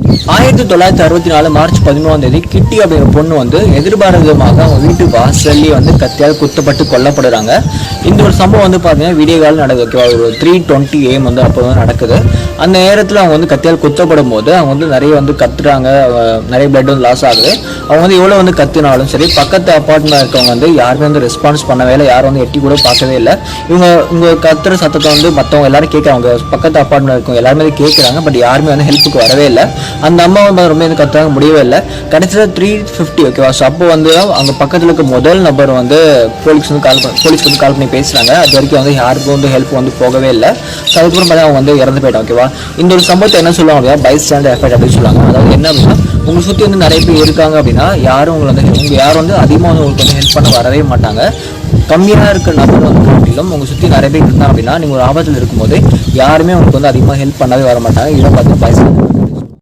1964 March 11 கிட்டி அப்படிங்கிற பொண்ணு வந்து எதிர்பாராதமாக அவங்க வீட்டு வாசல்லே வந்து கத்தியால் குத்தப்பட்டு கொல்லப்படுறாங்க. இந்த ஒரு சம்பவம் வந்து பார்த்தீங்கன்னா விடிய காலம் நடக்குது. ஓகேவா, ஒரு 3:20 AM வந்து அப்போ வந்து நடக்குது. அந்த நேரத்தில் அவங்க வந்து கத்தியால் குத்தப்படும் போது அவங்க வந்து நிறைய வந்து கத்துறாங்க, நிறைய பிளட் வந்து லாஸ் ஆகுது. அவங்க வந்து எவ்வளோ வந்து கத்துனாலும் சரி, பக்கத்து அப்பார்ட்மெண்ட் இருக்கவங்க வந்து யாருமே வந்து ரெஸ்பான்ஸ் பண்ணவே இல்லை, யாரும் வந்து எட்டி கூட பார்க்கவே இல்லை. இவங்க கத்துற சத்தத்தை வந்து மற்றவங்க எல்லாரும் கேட்குறாங்க, பக்கத்து அப்பார்ட்மெண்ட் இருக்கவங்க எல்லாருமே கேட்குறாங்க. பட் யாருமே வந்து ஹெல்ப்புக்கு வரவே இல்லை. அந்த அம்மா வந்து ரொம்ப வந்து கத்துறாங்க, முடியவே இல்லை. கடைசியில் 3:50 ஓகேவா. ஸோ அப்போ வந்து அங்கே பக்கத்தில் இருக்க முதல் நபர் வந்து போலீஸ்க்கு வந்து கால் பண்ணி பேசுகிறாங்க. அது வரைக்கும் வந்து யாருக்கும் வந்து ஹெல்ப் வந்து போகவே இல்லை. ஸோ அதுக்கப்புறம் பார்த்தா அவங்க வந்து இறந்து போயிட்டாங்க. ஓகேவா, இந்த ஒரு சம்பவத்தை என்ன சொல்லுவாங்க அப்படின்னா பைஸ்டாண்டர் எஃபெக்ட் அப்படின்னு சொல்லுவாங்க. அதாவது என்ன அப்படின்னா, உங்களை சுற்றி வந்து நிறைய பேர் இருக்காங்க அப்படின்னா யாரும் யாரும் வந்து அதிகமாக வந்து உங்களுக்கு வந்து ஹெல்ப் பண்ண வரவே மாட்டாங்க. கம்மியாக இருக்கிற நபர் வந்து காட்டிலும் உங்கள் சுற்றி நிறைய பேர் இருந்தாங்க அப்படின்னா நீங்கள் ஒரு ஆபத்தில் இருக்கும்போது யாருமே உங்களுக்கு வந்து அதிகமாக ஹெல்ப் பண்ணவே வர மாட்டாங்க. இதை பார்த்து பைஸ்டாண்டர்